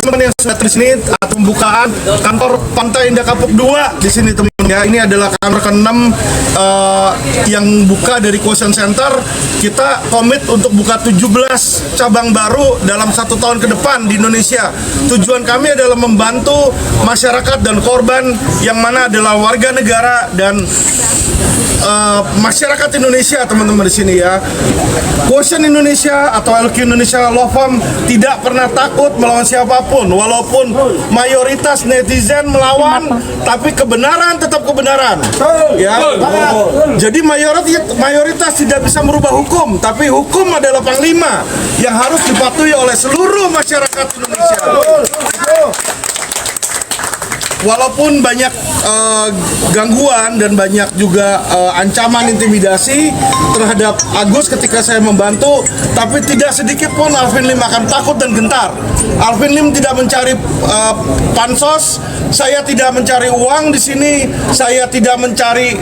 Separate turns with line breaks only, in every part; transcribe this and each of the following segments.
teman yang sudah di sini pembukaan kantor Pantai Indah Kapuk 2 di sini teman ya. Ini adalah kantor ke-6 yang buka dari Quotient Center. Kita komit untuk buka 17 cabang baru dalam 1 tahun ke depan di Indonesia. Tujuan kami adalah membantu masyarakat dan korban yang mana adalah warga negara dan masyarakat Indonesia, teman-teman di sini ya. Quotient Indonesia atau LQ Indonesia Law Firm tidak pernah takut melawan siapapun, walaupun mayoritas netizen melawan, tapi kebenaran tetap kebenaran. Ya. Jadi mayoritas tidak bisa merubah hukum, tapi hukum adalah panglima yang harus dipatuhi oleh seluruh masyarakat Indonesia. Walaupun banyak gangguan dan banyak juga ancaman intimidasi terhadap Agus ketika saya membantu, tapi tidak sedikit pun Alvin Lim akan takut dan gentar. Alvin Lim tidak mencari pansos, saya tidak mencari uang di sini, saya tidak mencari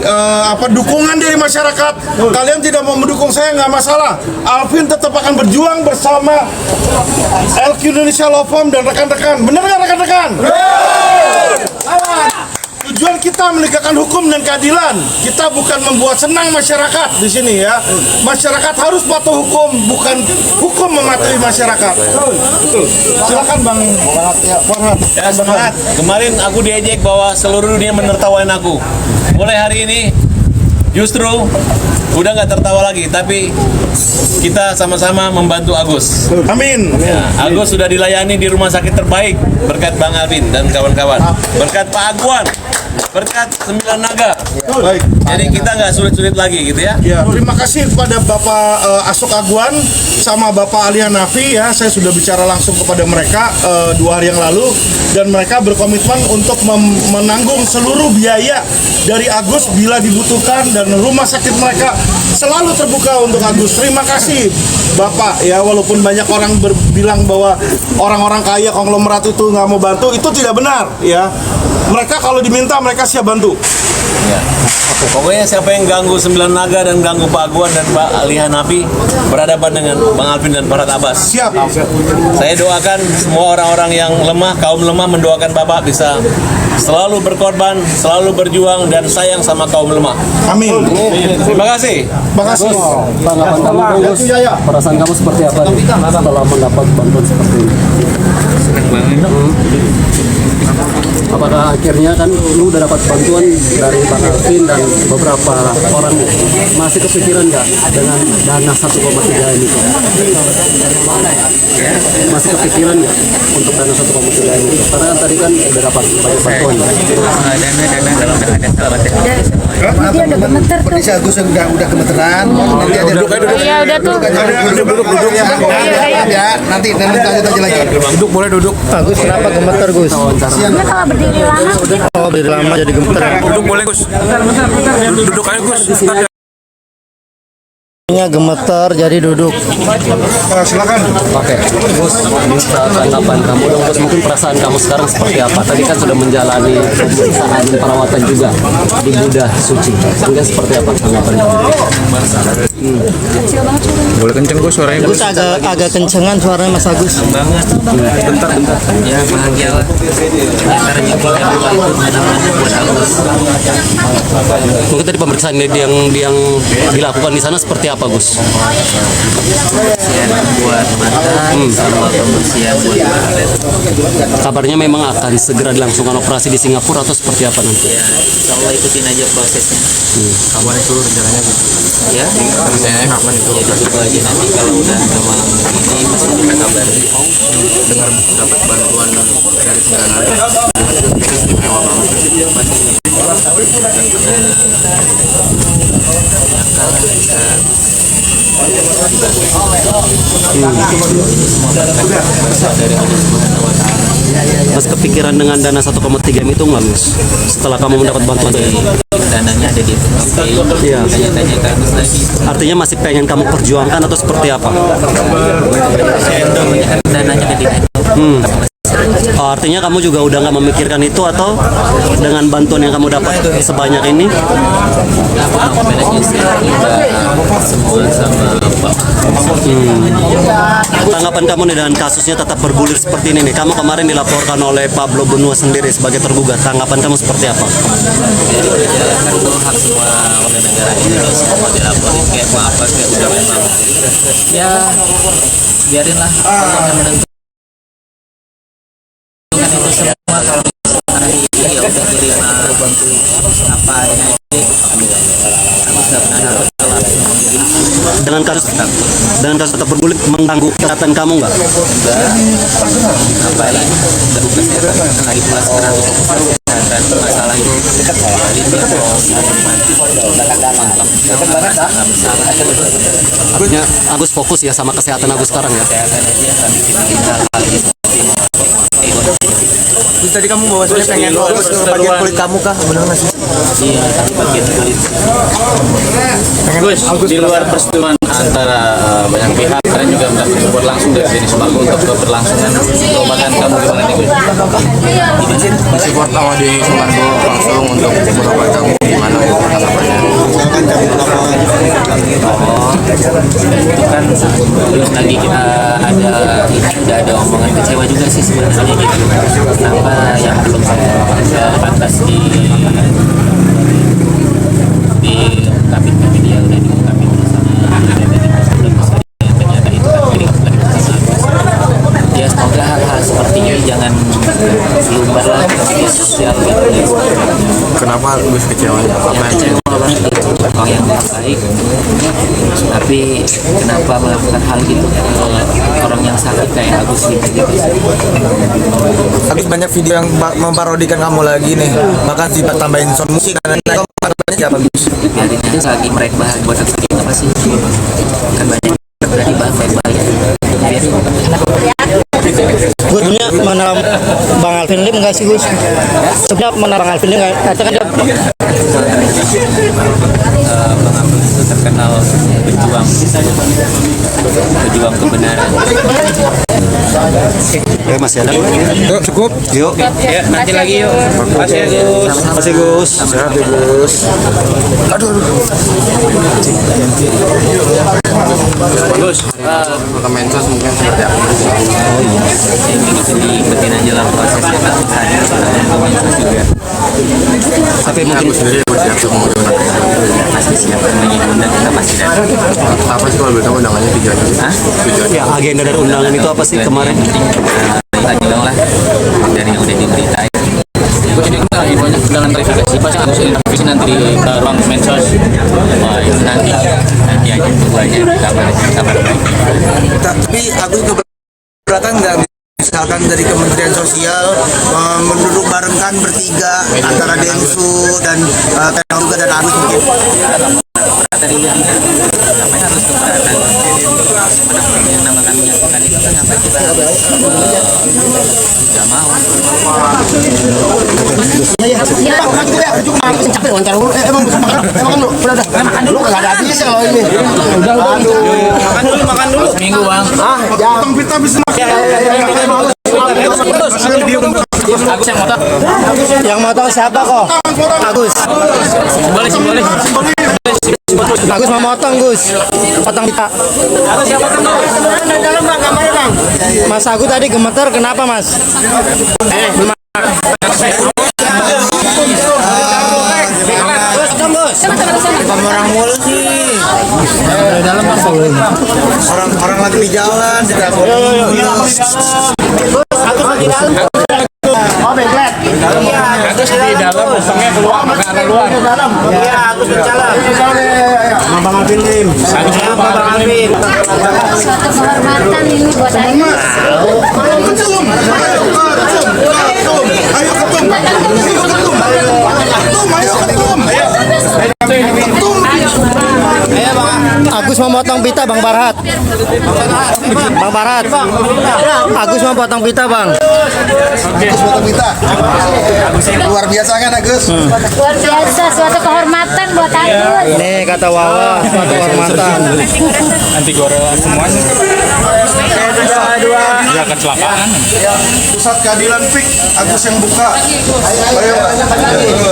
dukungan dari masyarakat. Kalian tidak mau mendukung saya nggak masalah. Alvin tetap akan berjuang bersama LQ Indonesia Law Firm dan rekan-rekan. Benar nggak rekan-rekan? Tujuan kita menegakkan hukum dan keadilan. Kita bukan membuat senang masyarakat di sini ya. Masyarakat harus patuh hukum, bukan hukum mematuhi masyarakat. Silakan Bang.
Ya, semangat. Kemarin aku diejek bahwa seluruh dunia menertawain aku. Mulai hari ini justru udah nggak tertawa lagi, tapi kita sama-sama membantu Agus.
Amin.
Ya, Agus sudah dilayani di rumah sakit terbaik berkat Bang Alvin dan kawan-kawan, berkat Pak Agwan, berkat 9 Naga.
Baik.
Jadi kita nggak sulit-sulit lagi gitu ya.
Ya, terima kasih kepada Bapak Asok Agwan sama Bapak Ali Hanafi ya. Saya sudah bicara langsung kepada mereka 2 hari yang lalu, dan mereka berkomitmen untuk menanggung seluruh biaya dari Agus bila dibutuhkan, dan rumah sakit mereka selalu terbuka untuk Agus. Terima kasih Bapak ya, walaupun banyak orang bilang bahwa orang-orang kaya konglomerat itu nggak mau bantu, itu tidak benar ya. Mereka kalau diminta mereka siap bantu.
Ya. Pokoknya siapa yang ganggu 9 Naga dan ganggu Pak Agwan dan Pak Ali Hanafi berhadapan dengan Bang Alvin dan Farhad Abbas.
Siap.
Saya doakan semua orang-orang yang lemah, kaum lemah, mendoakan Bapak bisa selalu berkorban, selalu berjuang dan sayang sama kaum lemah.
Amin.
Terima kasih.
Terima kasih.
Tanggapan kamu, Gus, perasaan kamu seperti apa setelah mendapat bantuan seperti ini?
Senang banget.
Apakah akhirnya kan lu udah dapat bantuan dari Bang Alvin dan beberapa orang, masih kepikiran nggak dengan dana 1,3 ini? Masih kepikiran nggak untuk dana 1,3 ini? Karena kan tadi kan udah dapat banyak bantuan.
Dana kalau udah ada selamatnya.
Dia udah gemeter tuh.
Kondisi Agus udah gemeteran. Nanti ada
Iya udah tuh.
duduk ya. Nanti lanjut aja lagi.
Duduk, boleh duduk.
Agus kenapa gemeter Gus?
Dia kalau berdiri lama gitu.
Oh, berdiri lama jadi gemeter.
Duduk boleh Gus. Duduk aja Gus.
Gemeter jadi duduk.
Silakan.
Oke, Gus, minta tanggapan kamu dong, Gus. Mungkin perasaan kamu sekarang seperti apa? Tadi kan sudah menjalani pemeriksaan dan perawatan juga di Buddha Suci. Mungkin seperti apa tanggapan kamu?
Boleh kenceng Gus suaranya Gus.
Gus agak kencengan suaranya Mas Agus.
Banget. Bentar. Ya bahagia lah. Karena juga itu mana-mana buat Agus.
Mungkin tadi pemeriksaan yang dilakukan di sana seperti apa, Gus?
Pembersihan buat mata, sama pembersihan buat kulit.
Kabarnya memang akan segera dilangsungkan operasi di Singapura atau seperti apa nanti?
Ya, insya Allah ikutin aja prosesnya.
Kapan itu rencananya Gus?
Ya,
Kapan itu?
ya ditunggu aja nanti kalau udah memang ini pasti kita kabarin.
Dengar dapat bantuan dari 9 hari. Istimewa
Mas kepikiran dengan dana 1,3 itu nggak, Gus? Setelah kamu mendapat bantuan tadi?
Dananya ada di TKP.
Iya.
Tanya-tanya ke Agus lagi.
Artinya masih pengen kamu perjuangkan atau seperti apa?
Dananya ada di
Oh, artinya kamu juga udah nggak memikirkan itu, atau dengan bantuan yang kamu dapat sebanyak ini?
Semua sama Pak.
Tanggapan kamu nih dengan kasusnya tetap bergulir seperti ini nih. Kamu kemarin dilaporkan oleh Pablo Benua sendiri sebagai tergugat. Tanggapan kamu seperti apa?
Ya kan itu hak semua warga negara Indonesia mau dilaporin kayak apa kayak udah memang ya biarinlah Allah yang menentukan itu semua. Kalau hari ini ya udah terima apa ya aku sudah pernah
Dengan kasus tetap bergulir mengganggu kesehatan kamu nggak?
apa ya baru kesehatan lagi pula sekarang kesehatan masalah itu jadi dia
Artinya Agus fokus ya sama kesehatan Agus sekarang ya?
kesehatan aja kami kita hal ini seperti
Tadi kamu bahwasanya pengen fokus ke bagian kulit kamu kah? Benar nggak sih?
iya tadi bagian kulit.
Gus, di luar persetujuan antara banyak pihak, kalian juga mendapat support langsung dari Denny Sumargo untuk keberlangsungan pengobatan kamu gimana nih Gus?
Support sama di Sumargo langsung untuk berobat kamu gimana tanggapannya?
Itu kan belum lagi kita ada omongan kecewa juga sih sebenarnya gitu. Kenapa yang belum pantas diungkapin ke media udah diungkapin sama ternyata itu kan milik ya semoga hal-hal seperti ini jangan lumbar lah di media sosial gitu.
Kenapa Gus kecewanya?
Yang kecewa banget gitu. Orang yang baik tapi kenapa melakukan hal gitu ke orang yang sakit kayak Agus gitu.
Habis banyak video yang memparodikan kamu lagi nih, bahkan sih tambahin sound musik dan lain-lain. Kamu siapa Gus?
Biarin aja selagi mereka bahas buat aku apa sih kan banyak berarti bahas baik-baik biarin.
Gus, sebenarnya mengenal Bang Alvin Lim nggak sih Gus? Sebenarnya mengenal Bang Alvin Lim nggak? Katakan dia
Bang Abdul itu terkenal berjuang kebenaran.
Oke, masih ada?
Yuk, cukup.
Yuk.
Ya, nanti lagi yuk. Makasih ya Gus.
Masih Gus.
Sehat ya Gus. Aduh.
Gus,
Ke Mensos mungkin seperti apa?
Yang begitu diikutin aja lah prosesnya kan saya juga
Tapi mungkin
Gus sendiri Gus siap semua
pasti siap semuanya undang kita pasti datang.
apa sih kalau boleh tahu undangannya tujuannya?
Hah?
Tujuannya?
ya agenda dari undangan itu apa sih kemarin?
Tadi dong lah dari yang udah diberitain.
Gus ini kan infonya undangan verifikasi. Pasti harus intervisi nanti di ruang Mensos.
Oh itu nanti aja tunggu aja kabar baik.
Tapi Agus keberatan nggak misalkan dari Kementerian Sosial menduduk barengkan bertiga antara Densu dan Tenang juga dan Agus mungkin?
Keberatan ini ngapain harus keberatan? Yang nama kami nyatakan itu kan sampai kita nggak mau.
Makan dulu. Seminggu bang.
Kita bisa
Agus yang motor.
yang mau tahu siapa kok? Agus.
Boleh.
Agus mau motong Gus. Potong kita. Mas Agus tadi gemeter kenapa Mas?
Orang mulu sih. Orang lagi di jalan tidak
Agus di dalam, usangnya keluar, makanan keluar.
Iya, Agus berjalan. Bang Alvin Lim.
Bang Alvin.
Suatu kehormatan ini buat Agus.
Agus mau potong pita Bang Barhat. Bang Barhat. Agus mau potong pita Bang.
Agus foto kita. Luar biasa kan Agus?
Luar biasa, suatu kehormatan buat Agus.
Nih kata Wawa, suatu kehormatan.
Anti gorilla semuanya.
Pusat Keadilan PIK, Agus yang buka.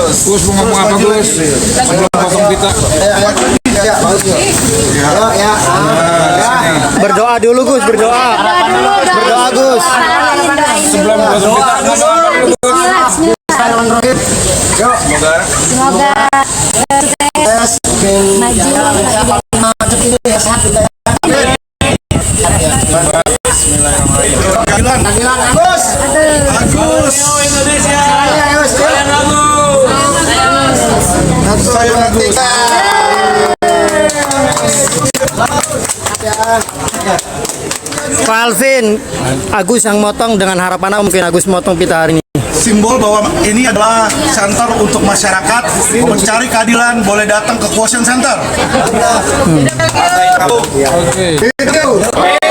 Gus mau ngomong apa Gus? Sebelum potong pita.
Berdoa dulu Gus, berdoa. Berdoa Gus.
Sebelum potong pita ngomong apa dulu Gus?
Semoga sukses, maju.
Keadilan. Agus. Sayang Agus.
Pak Alvin, Agus yang motong dengan harapan apa mungkin Agus motong pita hari ini?
Simbol bahwa ini adalah center untuk masyarakat mencari keadilan, boleh datang ke Quotient Center.
Oke.